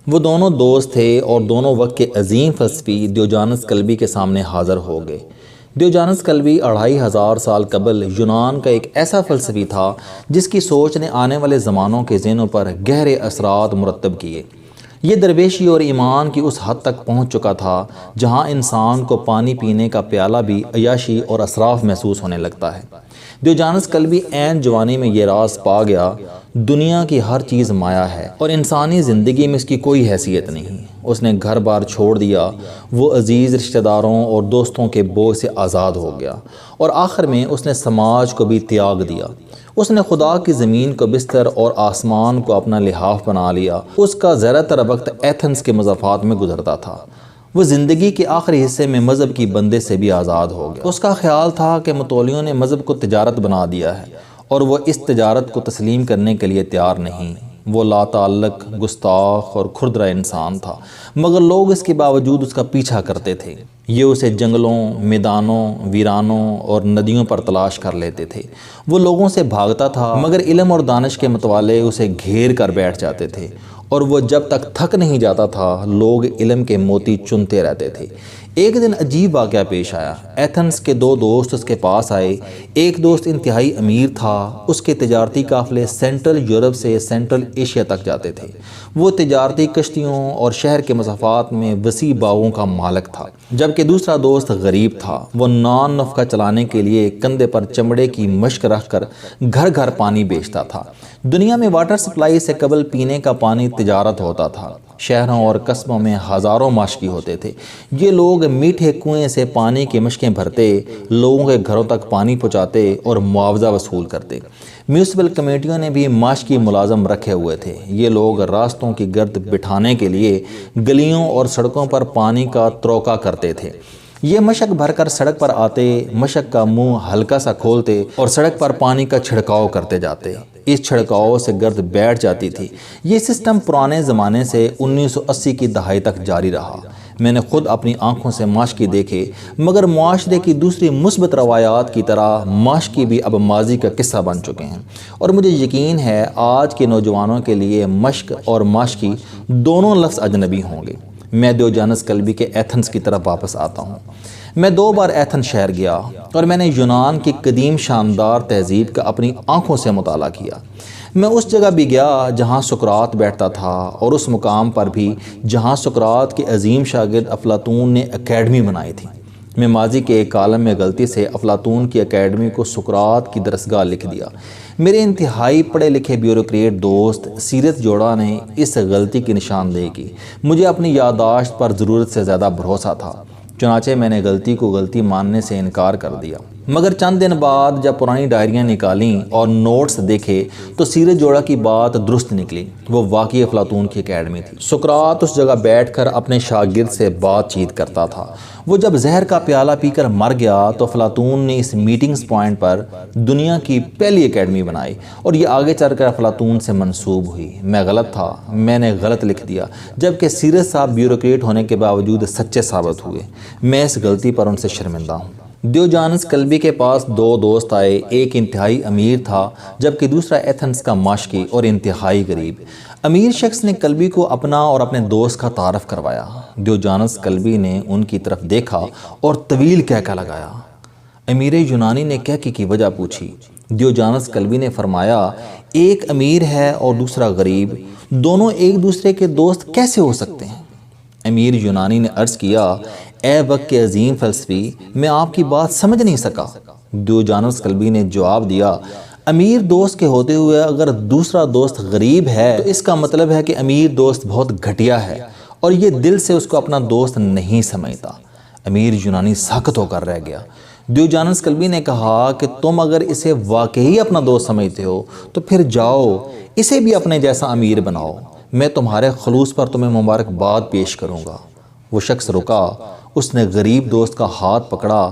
وہ دونوں دوست تھے اور دونوں وقت کے عظیم فلسفی دیوجانس کلبی کے سامنے حاضر ہو گئے۔ دیوجانس کلبی 2500 سال قبل یونان کا ایک ایسا فلسفی تھا جس کی سوچ نے آنے والے زمانوں کے ذہنوں پر گہرے اثرات مرتب کیے۔ یہ درویشی اور ایمان کی اس حد تک پہنچ چکا تھا جہاں انسان کو پانی پینے کا پیالہ بھی عیاشی اور اسراف محسوس ہونے لگتا ہے۔ دیوجانس کلبی عین جوانی میں یہ راز پا گیا، دنیا کی ہر چیز مایا ہے اور انسانی زندگی میں اس کی کوئی حیثیت نہیں۔ اس نے گھر بار چھوڑ دیا، وہ عزیز رشتہ داروں اور دوستوں کے بوجھ سے آزاد ہو گیا اور آخر میں اس نے سماج کو بھی تیاگ دیا۔ اس نے خدا کی زمین کو بستر اور آسمان کو اپنا لحاف بنا لیا۔ اس کا زیادہ تر وقت ایتھنز کے مضافات میں گزرتا تھا۔ وہ زندگی کے آخری حصے میں مذہب کی بندے سے بھی آزاد ہو گیا۔ اس کا خیال تھا کہ متولیوں نے مذہب کو تجارت بنا دیا ہے اور وہ اس تجارت کو تسلیم کرنے کے لیے تیار نہیں۔ وہ لا تعلق، گستاخ اور کھردرا انسان تھا، مگر لوگ اس کے باوجود اس کا پیچھا کرتے تھے۔ یہ اسے جنگلوں، میدانوں، ویرانوں اور ندیوں پر تلاش کر لیتے تھے۔ وہ لوگوں سے بھاگتا تھا، مگر علم اور دانش کے متوالے اسے گھیر کر بیٹھ جاتے تھے اور وہ جب تک تھک نہیں جاتا تھا لوگ علم کے موتی چنتے رہتے تھے۔ ایک دن عجیب واقعہ پیش آیا۔ ایتھنز کے دو دوست اس کے پاس آئے۔ ایک دوست انتہائی امیر تھا، اس کے تجارتی قافلے سینٹرل یورپ سے سینٹرل ایشیا تک جاتے تھے۔ وہ تجارتی کشتیوں اور شہر کے مسافات میں وسیع باغوں کا مالک تھا، جبکہ دوسرا دوست غریب تھا۔ وہ نان نفقہ چلانے کے لیے کندھے پر چمڑے کی مشک رکھ کر گھر گھر پانی بیچتا تھا۔ دنیا میں واٹر سپلائی سے قبل پینے کا پانی تجارت ہوتا تھا۔ شہروں اور قصبوں میں ہزاروں ماشکی ہوتے تھے۔ یہ لوگ میٹھے کنویں سے پانی کی مشکیں بھرتے، لوگوں کے گھروں تک پانی پہنچاتے اور معاوضہ وصول کرتے۔ میونسپل کمیٹیوں نے بھی ماشکی ملازم رکھے ہوئے تھے۔ یہ لوگ راستوں کی گرد بٹھانے کے لیے گلیوں اور سڑکوں پر پانی کا تروکا کرتے تھے۔ یہ مشک بھر کر سڑک پر آتے، مشک کا منہ ہلکا سا کھولتے اور سڑک پر پانی کا چھڑکاؤ کرتے جاتے۔ اس چھڑکاؤ سے گرد بیٹھ جاتی تھی۔ یہ سسٹم پرانے زمانے سے 1980 کی دہائی تک جاری رہا۔ میں نے خود اپنی آنکھوں سے ماشکی دیکھے، مگر معاشرے کی دوسری مثبت روایات کی طرح ماشکی بھی اب ماضی کا قصہ بن چکے ہیں، اور مجھے یقین ہے آج کے نوجوانوں کے لیے مشک اور ماشکی دونوں لفظ اجنبی ہوں گے۔ میں دیوجانس کلبی کے ایتھنز کی طرف واپس آتا ہوں۔ میں 2 بار ایتھنز شہر گیا اور میں نے یونان کی قدیم شاندار تہذیب کا اپنی آنکھوں سے مطالعہ کیا۔ میں اس جگہ بھی گیا جہاں سقراط بیٹھتا تھا اور اس مقام پر بھی جہاں سقراط کے عظیم شاگرد افلاطون نے اکیڈمی بنائی تھی۔ میں ماضی کے ایک کالم میں غلطی سے افلاطون کی اکیڈمی کو سقراط کی درسگاہ لکھ دیا۔ میرے انتہائی پڑھے لکھے بیوروکریٹ دوست سیرت جوڑا نے اس غلطی کی نشاندہی کی۔ مجھے اپنی یادداشت پر ضرورت سے زیادہ بھروسہ تھا، چنانچہ میں نے غلطی کو غلطی ماننے سے انکار کر دیا۔ مگر چند دن بعد جب پرانی ڈائریاں نکالیں اور نوٹس دیکھے تو سیرت جوڑا کی بات درست نکلی۔ وہ واقعی افلاطون کی اکیڈمی تھی۔ سقراط اس جگہ بیٹھ کر اپنے شاگرد سے بات چیت کرتا تھا۔ وہ جب زہر کا پیالہ پی کر مر گیا تو افلاطون نے اس میٹنگز پوائنٹ پر دنیا کی پہلی اکیڈمی بنائی اور یہ آگے چل کر افلاطون سے منسوب ہوئی۔ میں غلط تھا، میں نے غلط لکھ دیا، جبکہ سیرت صاحب بیوروکریٹ ہونے کے باوجود سچے ثابت ہوئے۔ میں اس غلطی پر ان سے شرمندہ ہوں۔ دیوجانس کلبی کے پاس 2 دوست آئے۔ ایک انتہائی امیر تھا جبکہ دوسرا ایتھنز کا ماشکی اور انتہائی غریب۔ امیر شخص نے کلبی کو اپنا اور اپنے دوست کا تعارف کروایا۔ دیوجانس کلبی نے ان کی طرف دیکھا اور طویل کہکہ لگایا۔ امیر یونانی نے کہکے کی وجہ پوچھی۔ دیوجانس کلبی نے فرمایا، ایک امیر ہے اور دوسرا غریب، دونوں ایک دوسرے کے دوست کیسے ہو سکتے ہیں؟ امیر یونانی نے عرض کیا، اے وقت کے عظیم فلسفی، میں آپ کی بات سمجھ نہیں سکا۔ دیوجانس کلبی نے جواب دیا، امیر دوست کے ہوتے ہوئے اگر دوسرا دوست غریب ہے تو اس کا مطلب ہے کہ امیر دوست بہت گھٹیا ہے اور یہ دل سے اس کو اپنا دوست نہیں سمجھتا۔ امیر یونانی ساکت ہو کر رہ گیا۔ دیوجانس کلبی نے کہا کہ تم اگر اسے واقعی اپنا دوست سمجھتے ہو تو پھر جاؤ اسے بھی اپنے جیسا امیر بناؤ، میں تمہارے خلوص پر تمہیں مبارکباد پیش کروں گا۔ وہ شخص رکا، اس نے غریب دوست کا ہاتھ پکڑا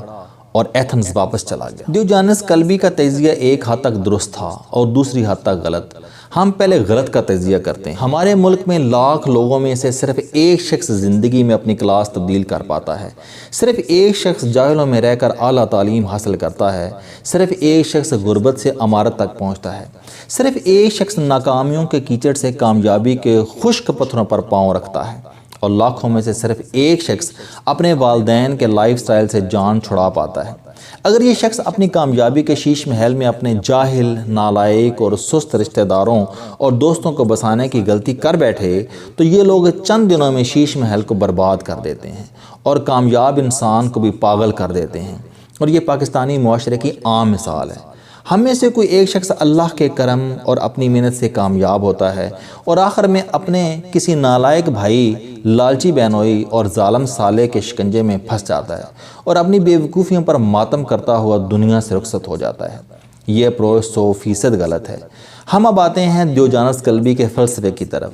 اور ایتھنز واپس چلا گیا۔ دیوجانس کلبی کا تجزیہ ایک حد تک درست تھا اور دوسری حد تک غلط۔ ہم پہلے غلط کا تجزیہ کرتے ہیں۔ ہمارے ملک میں لاکھ لوگوں میں سے صرف ایک شخص زندگی میں اپنی کلاس تبدیل کر پاتا ہے، صرف ایک شخص جاہلوں میں رہ کر اعلیٰ تعلیم حاصل کرتا ہے، صرف ایک شخص غربت سے امارت تک پہنچتا ہے، صرف ایک شخص ناکامیوں کے کیچڑ سے کامیابی کے خشک پتھروں پر پاؤں رکھتا ہے، اور لاکھوں میں سے صرف ایک شخص اپنے والدین کے لائف سٹائل سے جان چھڑا پاتا ہے۔ اگر یہ شخص اپنی کامیابی کے شیش محل میں اپنے جاہل، نالائق اور سست رشتہ داروں اور دوستوں کو بسانے کی غلطی کر بیٹھے تو یہ لوگ چند دنوں میں شیش محل کو برباد کر دیتے ہیں اور کامیاب انسان کو بھی پاگل کر دیتے ہیں، اور یہ پاکستانی معاشرے کی عام مثال ہے۔ ہم میں سے کوئی ایک شخص اللہ کے کرم اور اپنی محنت سے کامیاب ہوتا ہے اور آخر میں اپنے کسی نالائق بھائی، لالچی بہنوئی اور ظالم سالے کے شکنجے میں پھنس جاتا ہے اور اپنی بے وقوفیوں پر ماتم کرتا ہوا دنیا سے رخصت ہو جاتا ہے۔ یہ اپروچ 100% غلط ہے۔ ہم اب آتے ہیں دیوجانس کلبی کے فلسفے کی طرف۔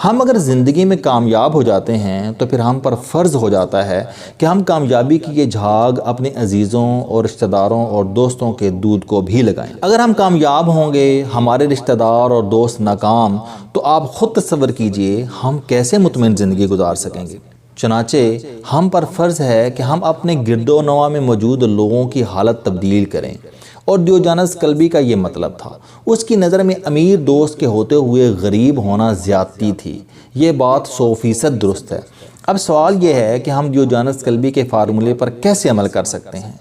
ہم اگر زندگی میں کامیاب ہو جاتے ہیں تو پھر ہم پر فرض ہو جاتا ہے کہ ہم کامیابی کی یہ جھاگ اپنے عزیزوں اور رشتہ داروں اور دوستوں کے دودھ کو بھی لگائیں۔ اگر ہم کامیاب ہوں گے، ہمارے رشتہ دار اور دوست ناکام، تو آپ خود تصور کیجئے ہم کیسے مطمئن زندگی گزار سکیں گے۔ چنانچہ ہم پر فرض ہے کہ ہم اپنے گرد و نواح میں موجود لوگوں کی حالت تبدیل کریں، اور دیوجانس کلبی کا یہ مطلب تھا۔ اس کی نظر میں امیر دوست کے ہوتے ہوئے غریب ہونا زیادتی تھی۔ یہ بات 100% درست ہے۔ اب سوال یہ ہے کہ ہم دیوجانس کلبی کے فارمولے پر کیسے عمل کر سکتے ہیں؟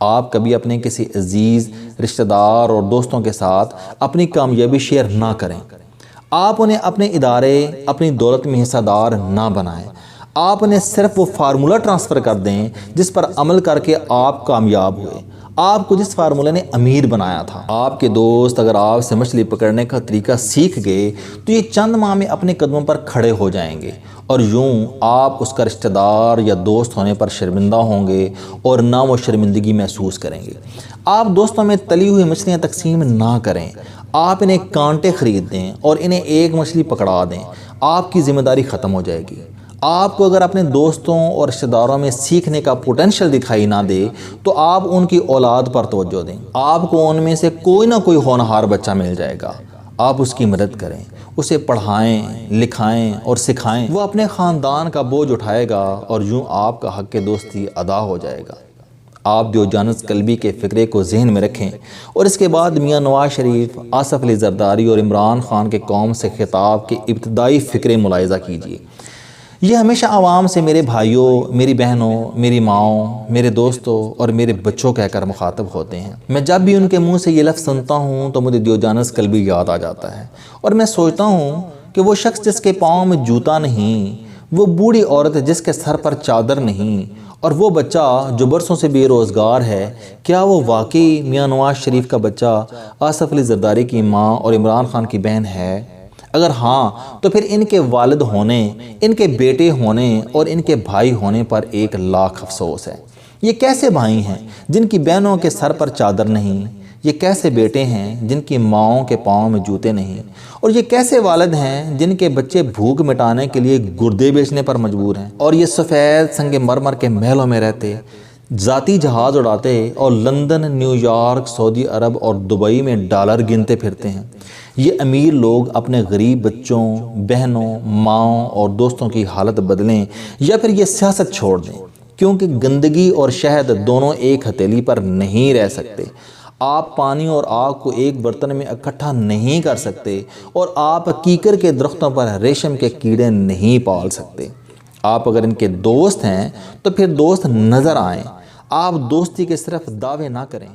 آپ کبھی اپنے کسی عزیز، رشتہ دار اور دوستوں کے ساتھ اپنی کامیابی شیئر نہ کریں۔ آپ انہیں اپنے ادارے، اپنی دولت میں حصہ دار نہ بنائیں۔ آپ انہیں صرف وہ فارمولہ ٹرانسفر کر دیں جس پر عمل کر کے آپ کامیاب ہوئے، آپ کو جس فارمولے نے امیر بنایا تھا۔ آپ کے دوست اگر آپ سے مچھلی پکڑنے کا طریقہ سیکھ گئے تو یہ چند ماہ میں اپنے قدموں پر کھڑے ہو جائیں گے، اور یوں آپ اس کا رشتہ دار یا دوست ہونے پر شرمندہ ہوں گے اور نہ وہ شرمندگی محسوس کریں گے۔ آپ دوستوں میں تلی ہوئی مچھلیاں تقسیم نہ کریں، آپ انہیں کانٹے خرید دیں اور انہیں ایک مچھلی پکڑا دیں، آپ کی ذمہ داری ختم ہو جائے گی۔ آپ کو اگر اپنے دوستوں اور رشتہ داروں میں سیکھنے کا پوٹینشیل دکھائی نہ دے تو آپ ان کی اولاد پر توجہ دیں۔ آپ کو ان میں سے کوئی نہ کوئی ہونہار بچہ مل جائے گا، آپ اس کی مدد کریں، اسے پڑھائیں، لکھائیں اور سکھائیں۔ وہ اپنے خاندان کا بوجھ اٹھائے گا اور یوں آپ کا حق دوستی ادا ہو جائے گا۔ آپ دیوجانس کلبی کے فکرے کو ذہن میں رکھیں اور اس کے بعد میاں نواز شریف، آصف علی زرداری اور عمران خان کے قوم سے خطاب کے ابتدائی فکرے ملاحظہ کیجیے۔ یہ ہمیشہ عوام سے میرے بھائیوں، میری بہنوں، میری ماؤں، میرے دوستوں اور میرے بچوں کہہ کر مخاطب ہوتے ہیں۔ میں جب بھی ان کے منہ سے یہ لفظ سنتا ہوں تو مجھے دیوجانس کلبی یاد آ جاتا ہے، اور میں سوچتا ہوں کہ وہ شخص جس کے پاؤں میں جوتا نہیں، وہ بوڑھی عورت جس کے سر پر چادر نہیں، اور وہ بچہ جو برسوں سے بے روزگار ہے، کیا وہ واقعی میاں نواز شریف کا بچہ، آصف علی زرداری کی ماں اور عمران خان کی بہن ہے؟ اگر ہاں تو پھر ان کے والد ہونے، ان کے بیٹے ہونے اور ان کے بھائی ہونے پر 1,00,000 افسوس ہے۔ یہ کیسے بھائی ہیں جن کی بہنوں کے سر پر چادر نہیں؟ یہ کیسے بیٹے ہیں جن کی ماؤں کے پاؤں میں جوتے نہیں؟ اور یہ کیسے والد ہیں جن کے بچے بھوک مٹانے کے لیے گردے بیچنے پر مجبور ہیں؟ اور یہ سفید سنگ مرمر کے محلوں میں رہتے، ذاتی جہاز اڑاتے اور لندن، نیو یارک، سعودی عرب اور دبئی میں ڈالر گنتے پھرتے ہیں۔ یہ امیر لوگ اپنے غریب بچوں، بہنوں، ماؤں اور دوستوں کی حالت بدلیں یا پھر یہ سیاست چھوڑ دیں، کیونکہ گندگی اور شہد دونوں ایک ہتھیلی پر نہیں رہ سکتے۔ آپ پانی اور آگ کو ایک برتن میں اکٹھا نہیں کر سکتے، اور آپ کیکر کے درختوں پر ریشم کے کیڑے نہیں پال سکتے۔ آپ اگر ان کے دوست ہیں تو پھر دوست نظر آئیں۔ آپ دوستی کے صرف دعوے نہ کریں۔